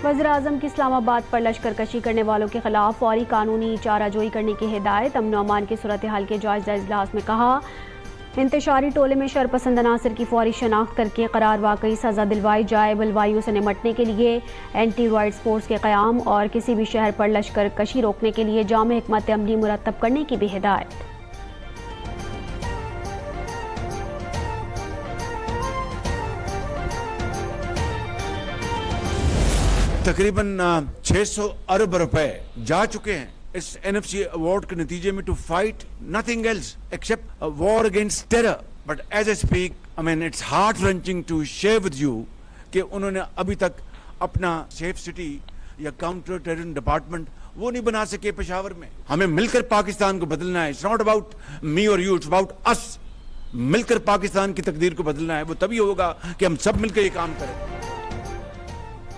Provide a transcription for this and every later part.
वज़ीर-ए-आज़म की इस्लामाबाद पर लश्करकशी करने वालों के खिलाफ फौरी कानूनी चाराजोई करने की हिदायत। अमन व अमान की सूरत हाल के जायज़ा इजलास में कहा, इंतशारी टोले में शरपसंद अनासर की फौरी शनाख्त करके करार वाकई सज़ा दिलवाई जाए। बलवाइयों से निमटने के लिए एंटी रॉयड्स फोर्स के क़याम और किसी भी शहर पर लश्करकशी रोकने के लिए जाम हिकमत अमली मुरतब करने की भी हिदायत। तकरीबन 600 अरब रुपए जा चुके हैं इस NFC अवार्ड के नतीजे में to fight nothing else except war against terror. But as a speak I mean it's heart wrenching to share with you कि उन्होंने अभी तक अपना सेफ सिटी या काउंटर टेररिज्म डिपार्टमेंट वो नहीं बना सके पेशावर में। हमें मिलकर पाकिस्तान को बदलना है। इट्स नॉट अबाउट मी और यू, इट्स अबाउट अस। मिलकर पाकिस्तान की तकदीर को बदलना है। वो तभी होगा कि हम सब मिलकर ये काम करें।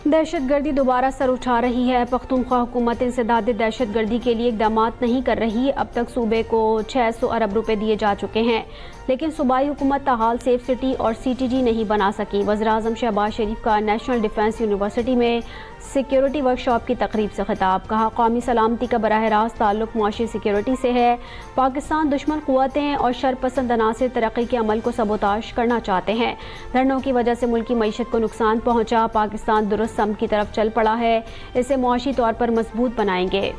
दहशतगर्दी दोबारा सर उठा रही है। पख्तूनख्वा हुकूमत इंसदाद दहशतगर्दी के लिए इकदाम नहीं कर रही। अब तक सूबे को 600 अरब रुपए दिए जा चुके हैं, लेकिन सूबाई हुकूमत ताहाल सेफ सिटी और CTG नहीं बना सकी। वज़ीर-ए-आज़म शहबाज शरीफ का नेशनल डिफेंस यूनिवर्सिटी में सिक्योरिटी वर्कशॉप की तकरीब से खिताब। कहा, कौमी सलामती का बराह रास्त ताल्लुक मुआशी सिक्योरिटी से है। पाकिस्तान दुश्मन क़ुव्वतें और शरपसंद अनासर तरक्की के अमल को सबोताश करना चाहते हैं। धरनों की वजह से मुल्क की मईशत को नुकसान पहुंचा। पाकिस्तान दुरुस्त सम की तरफ चल पड़ा है। इसे मुआशी तौर पर मजबूत बनाएंगे।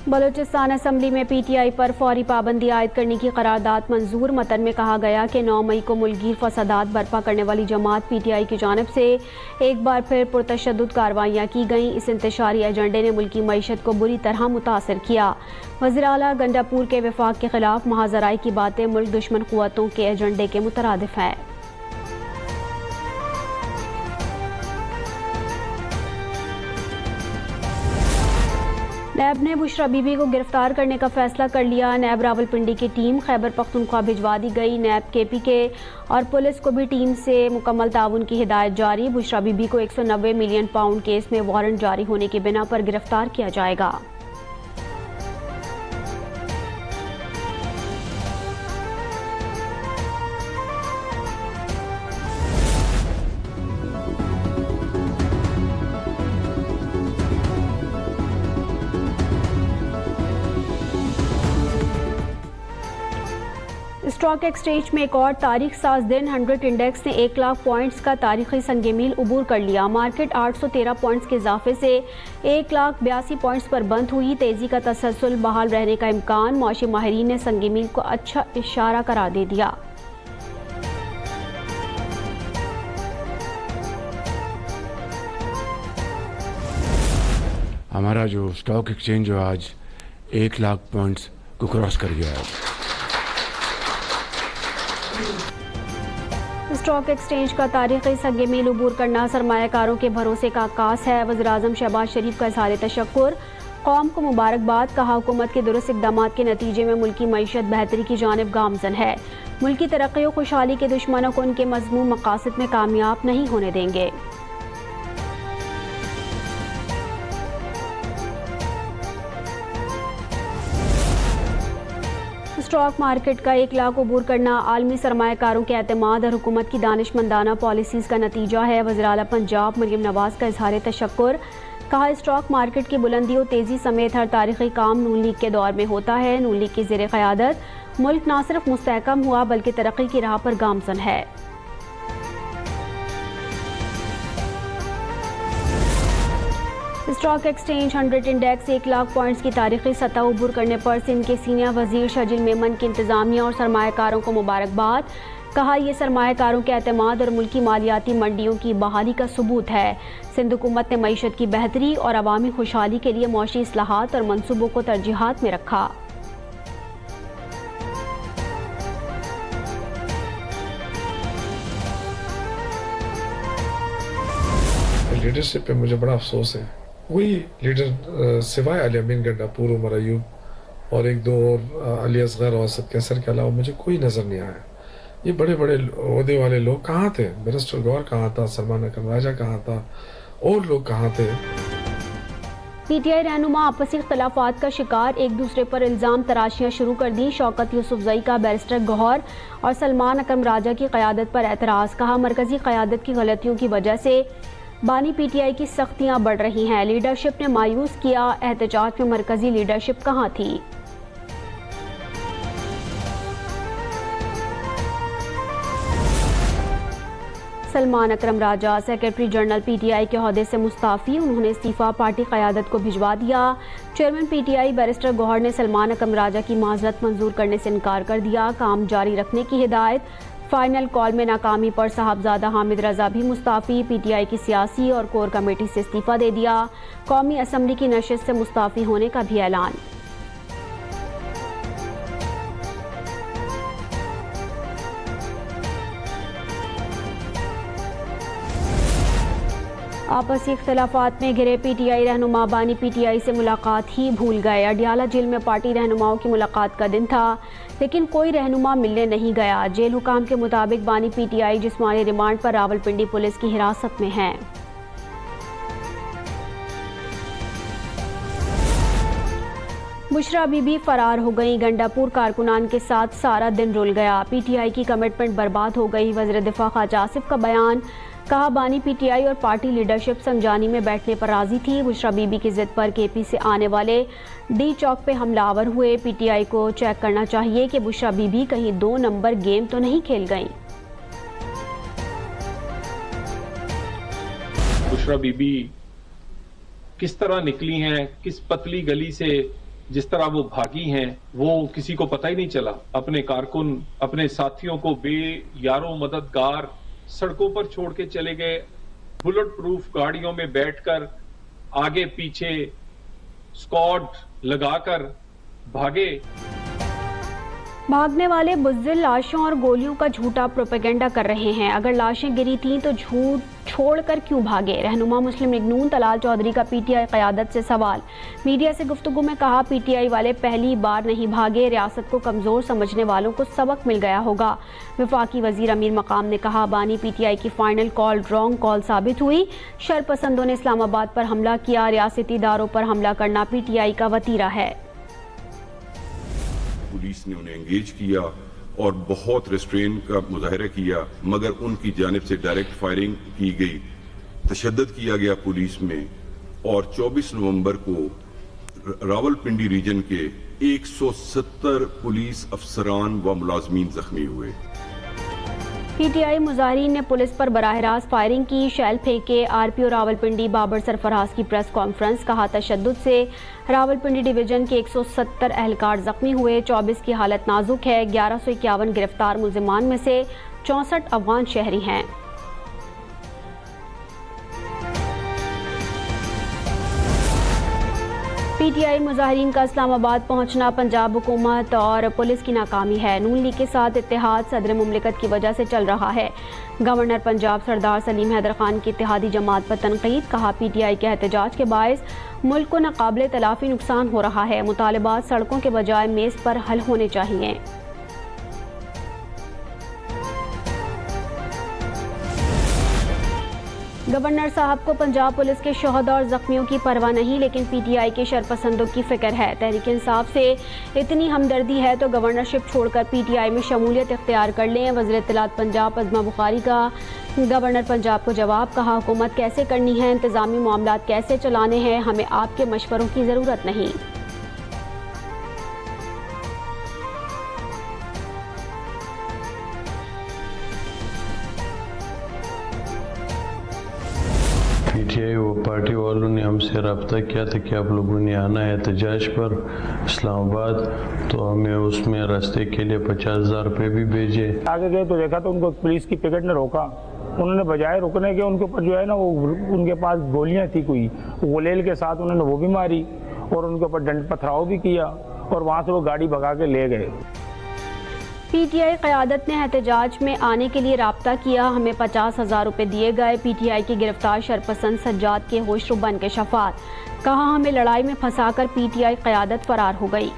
बलूचिस्तान असम्बली में PTI पर फौरी पाबंदी आयद करने की करारदाद मंजूर। मतन में कहा गया कि 9 मई को मुल्की फसादात बर्पा करने वाली जमात PTI की जानिब से एक बार फिर पुरतशद्दुद कार्रवाइयाँ की गईं। इस इंतशारी एजेंडे ने मुल्की मईशत को बुरी तरह मुतासर किया। वज़ीर आला गंडापुर के वफाक के खिलाफ महाजराई की बातें मुल्क दुश्मन क़ुव्वतों के एजेंडे के मुतरादिफ है। नैब ने बुशरा बीबी को गिरफ्तार करने का फैसला कर लिया। नैब रावलपिंडी की टीम खैबर पख्तूनख्वा भिजवा दी गई। नैब KPK और पुलिस को भी टीम से मुकम्मल ताउन की हिदायत जारी। बुशरा बीबी को 190 मिलियन पाउंड केस में वारंट जारी होने की बिना पर गिरफ्तार किया जाएगा। स्टॉक एक्सचेंज में एक और तारीख साज दिन 100 इंडेक्स ने 1 लाख पॉइंट्स का तारीखी संग-ए-मील उबूर कर लिया। मार्केट 813 पॉइंट्स के इजाफे से 1,82,000 पॉइंट्स पर बंद हुई। तेजी का तसलसल बहाल रहने का इम्कान। मौशी माहिरीन ने संग-ए-मील को अच्छा इशारा करार दे दिया। हमारा जो स्टॉक एक्सचेंज जो आज 1 लाख पॉइंट्स को क्रॉस कर गया है। स्टॉक एक्सचेंज का तारीखी संग-ए-मील उबूर करना सरमायाकारों के भरोसे का आकाश है। वज़ीर-ए-आज़म शहबाज शरीफ का इज़हार तशक्कुर। कौम को मुबारकबाद। कहा, हुकूमत के दुरुस्त इक़दाम के नतीजे में मुल्की मईशत बेहतरी की जानिब गामज़न है। मुल्की तरक्की और खुशहाली के दुश्मनों को उनके मज़मूम मकासद में कामयाब नहीं होने देंगे। स्टॉक मार्केट का 1 लाख अबूर करना आलमी सरमायाकारों के एतमाद और हुकूमत की दानिशमंदाना पॉलिसीज़ का नतीजा है। वज़ीर आला पंजाब मरियम नवाज़ का इज़हार तशक्कुर। कहा, स्टॉक मार्केट की बुलंदी और तेज़ी समेत हर तारीखी काम नून लीग के दौर में होता है। नून लीग की ज़ेर क़यादत मुल्क न सिर्फ मुस्तहकम हुआ बल्कि तरक्की की राह पर गामज़न है। Stock exchange 100 index 1 lakh points की तारीखी सतह उबूर करने पर सिंध के सीनियर वजीर शजील मेमन की इंतजामिया और सरमायाकारों को मुबारकबाद। कहा, यह सरमायाकारों के एतमाद और मुल्की मालियाती मंडियों की बहाली का सबूत है। सिंध हुकूमत ने मईशत की बेहतरी और अवामी खुशहाली के लिए मौशी इस्लाहात और मनसूबों को तरजीहात में रखा। लीडरशिप पे मुझे बड़ा अफसोस है। वही लीडर सिवाय अली अमीन गंडापुर, उमर अयूब और एक दो और अली असगर और असद कैसर के अलावा मुझे कोई नज़र नहीं आया। ये बड़े बड़े ओहदे वाले लोग कहाँ थे? बैरिस्टर गौर कहाँ था? सलमान अकरम राजा कहाँ था? और लोग कहाँ थे? पीटीआई रहनुमा आपसी इख्तलाफात का शिकार, एक दूसरे पर इल्ज़ाम तराशियां शुरू कर दी। शौकत यूसुफजई का बैरिस्टर गौहर और सलमान अकरम राजा की क़यादत पर एतराज़। कहा, मरकजी क़यादत की गलतियों की वजह से बानी पीटीआई की सख्तियां बढ़ रही हैं। लीडरशिप ने मायूस किया, एहतजाज में मरकजी लीडरशिप कहाँ थी। सलमान अकरम राजा सेक्रेटरी जनरल पीटीआई के ओहदे से मुस्ताफ़ी, उन्होंने इस्तीफ़ा पार्टी क़यादत को भिजवा दिया। चेयरमैन पीटीआई बैरिस्टर गौहर ने सलमान अकरम राजा की माज़रत मंजूर करने से इनकार कर दिया। काम जारी रखने की हिदायत। फाइनल कॉल में नाकामी पर साहबजादा हामिद रजा भी मुस्ताफ़ी, पीटीआई की सियासी और कोर कमेटी से इस्तीफ़ा दे दिया। कौमी असम्बली की नशिस्त से मुस्ताफ़ी होने का भी ऐलान। आपसी इख्तलाफात में घिरे पीटीआई रहनुमा बानी पीटीआई से मुलाकात ही भूल गए। अडियाला जेल में पार्टी रहनुमाओं की मुलाकात का दिन था, लेकिन कोई रहनुमा मिलने नहीं गया। जेल हुकाम के मुताबिक बानी पीटीआई जिस्मानी रिमांड पर रावलपिंडी पुलिस की हिरासत में है। बुशरा बीबी फरार हो गई। गंडापुर कारकुनान के साथ सारा दिन रुल गया। पीटीआई की कमिटमेंट बर्बाद हो गई। वज़ीर दिफा ख्वाजा आसिफ का बयान। कहा, बानी पीटीआई और पार्टी लीडरशिप संजानी में बैठने पर राजी थी। बुशरा बीबी की जिद पर केपी से आने वाले डी चौक पे हमलावर हुए। पीटीआई को चेक करना चाहिए कि बुशरा बीबी कहीं 2 नंबर गेम तो नहीं खेल गई। बुशरा बीबी किस तरह निकली हैं, किस पतली गली से जिस तरह वो भागी हैं, वो किसी को पता ही नहीं चला। अपने कारकुन, अपने साथियों को बेयारो मददगार सड़कों पर छोड़ के चले गए। बुलेट प्रूफ गाड़ियों में बैठकर आगे पीछे स्क्वाड लगाकर भागे। भागने वाले बुज़दिल लाशों और गोलियों का झूठा प्रोपेगेंडा कर रहे हैं। अगर लाशें गिरी थीं तो झूठ छोड़कर क्यों भागे। रहनुमा मुस्लिम लीग नून तलाल चौधरी का पीटीआई क़यादत से सवाल। मीडिया से गुफ्तगू में कहा, पीटीआई वाले पहली बार नहीं भागे। रियासत को कमज़ोर समझने वालों को सबक मिल गया होगा। वफाकी वज़ीर अमीर मकाम ने कहा, बानी पीटीआई की फाइनल कॉल रॉन्ग कॉल साबित हुई। शरपसंदों ने इस्लामाबाद पर हमला किया। रियासती इदारों पर हमला करना पीटीआई का वतीरा है। पुलिस ने उन्हें एंगेज किया और बहुत रेस्ट्रेन का मुजाहरा किया, मगर उनकी जानिब से डायरेक्ट फायरिंग की गई, तशद्दुद किया गया पुलिस में। और 24 नवंबर को रावलपिंडी रीजन के 170 पुलिस अफसरान व मुलाजमीन जख्मी हुए। पीटीआई मुजाहिरीन ने पुलिस पर बराह रास्त फायरिंग की, शैल फेंके। आरपीओ रावलपिंडी बाबर सरफराज की प्रेस कॉन्फ्रेंस। कहा, तशद्दुद से रावलपिंडी डिवीजन के 170 एहलकार जख्मी हुए। 24 की हालत नाजुक है। 1151 गिरफ्तार मुल्जिमान में से 64 अफगान शहरी हैं। पीटीआई मुजाहिरीन का इस्लामाबाद पहुंचना पंजाब हुकूमत और पुलिस की नाकामी है। नून लीग के साथ इत्तेहाद सदर मुमलिकत की वजह से चल रहा है। गवर्नर पंजाब सरदार सलीम हैदर खान की इत्तेहादी जमात पर तनकीद। कहा, पीटीआई के एहतजाज के बायस मुल्क को नाकाबिले तलाफी नुकसान हो रहा है। मुतालबात सड़कों के बजाय मेज पर हल होने चाहिए। गवर्नर साहब को पंजाब पुलिस के शोहदा और जख्मियों की परवाह नहीं, लेकिन पीटीआई के शरपसंदों की फिक्र है। तहरीक इंसाफ से इतनी हमदर्दी है तो गवर्नरशिप छोड़कर पीटीआई में शमूलियत इख्तियार कर लें। वज़ीर इत्तलात पंजाब अज़मा बुखारी का गवर्नर पंजाब को जवाब। कहा, हुकूमत कैसे करनी है, इंतजामी मामलात कैसे चलाने हैं, हमें आपके मशवरों की ज़रूरत नहीं। पीटीआई वो पार्टी वालों ने हमसे रब्ता किया था कि आप लोगों ने आना है एहतजाज पर इस्लामाबाद, तो हमें उसमें रास्ते के लिए 50,000 रुपये भी भेजे। आगे गए तो देखा तो उनको पुलिस की पिकेट ने रोका। उन्होंने बजाय रुकने के उनके ऊपर जो है ना, वो उनके पास गोलियां थी कोई, गोलेल के साथ उन्होंने वो भी मारी और उनके ऊपर डंड पथराव भी किया और वहाँ से वो गाड़ी भगा के ले गए। पीटीआई क़यादत ने एहतजाज में आने के लिए राब्ता किया। हमें 50,000 रुपये दिए गए। पीटीआई की गिरफ्तार शरपसंद सज्जाद के होशरुबा इंकशाफात। कहा, हमें लड़ाई में फंसाकर पीटीआई क़यादत फरार हो गई।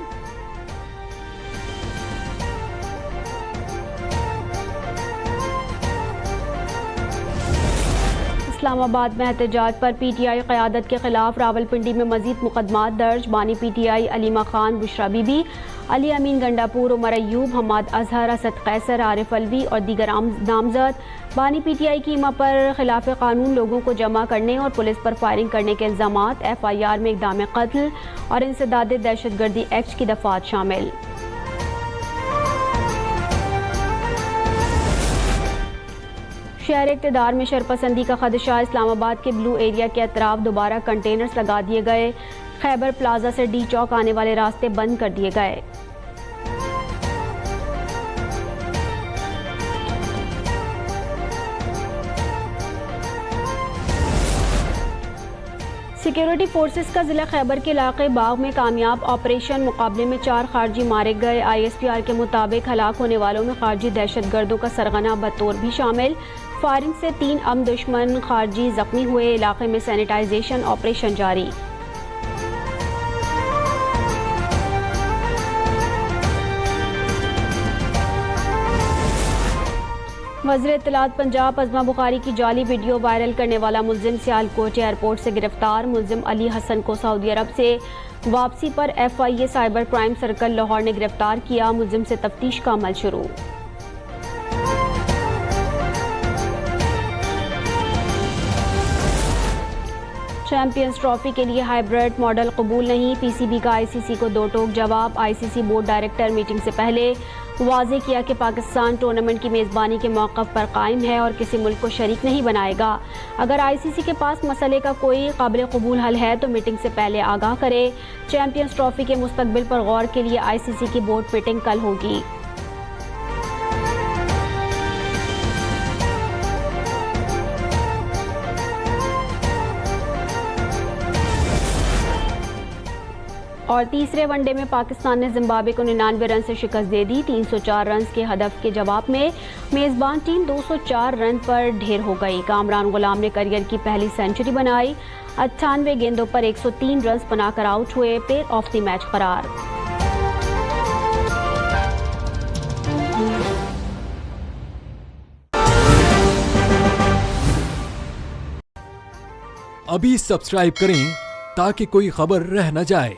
इस्लामाबाद में एहतजाज पर पीटीआई क़यादत के खिलाफ रावलपिंडी में मजीद मुकदमात दर्ज। बानी पीटीआई अलीमा खान, बुशरा बीबी, अली अमीन गंडापुर, उमर अयूब, हमाद अजहर, असद कैसर, आरिफ अलवी और दीगर नामजद बानी पीटीआई की ईमा पर खिलाफ कानून लोगों को जमा करने और पुलिस पर फायरिंग करने के इल्ज़ामात। FIR में इक़दाम कत्ल और इंसदाद दहशतगर्दी एक्ट की दफात शामिल। शहर इक़्तिदार में शरपसंदी का खदशा। इस्लामाबाद के ब्लू एरिया के अतराफ दोबारा कंटेनर्स लगा दिए गए। खैबर प्लाजा से डी चौक आने वाले रास्ते बंद कर दिए गए। सिक्योरिटी फोर्सेस का जिला खैबर के इलाके बाग में कामयाब ऑपरेशन। मुकाबले में 4 खारजी मारे गए। ISPR के मुताबिक हलाक होने वालों में खारजी दहशतगर्दों का सरगना बतौर भी शामिल। फायरिंग से 3 अम दुश्मन खारजी जख्मी हुए। इलाके में सैनिटाइजेशन ऑपरेशन जारी। वज़ीर इत्तलात पंजाब अज़मा बुखारी की जाली वीडियो वायरल करने वाला मुलजिम सियालकोट एयरपोर्ट से गिरफ्तार। मुलजिम अली हसन को सऊदी अरब से वापसी पर FIA cyber crime circle Lahore ने गिरफ्तार किया। मुलजिम से तफ्तीश का अमल शुरू। चैंपियंस ट्रॉफी के लिए हाइब्रिड मॉडल कबूल नहीं। PCB का ICC को 2 टोक जवाब। ICC बोर्ड डायरेक्टर मीटिंग से पहले वाज़ेह किया कि पाकिस्तान टूर्नामेंट की मेज़बानी के मौक़िफ़ पर कायम है और किसी मुल्क को शरीक नहीं बनाएगा। अगर ICC के पास मसले का कोई काबिल कबूल हल है तो मीटिंग से पहले आगाह करे। चैंपियंस ट्रॉफी के मुस्तकबिल पर गौर के लिए ICC की बोर्ड मीटिंग कल होगी। और तीसरे वनडे में पाकिस्तान ने जिम्बाब्वे को 99 रन से शिकस्त दे दी। 304 रन के हदफ के जवाब में मेज़बान टीम 204 रन पर ढेर हो गई। कामरान गुलाम ने करियर की पहली सेंचुरी बनाई। 98 गेंदों पर 103 रन बनाकर आउट हुए। प्लेयर ऑफ द मैच करार। अभी सब्सक्राइब करें ताकि कोई खबर रह न जाए।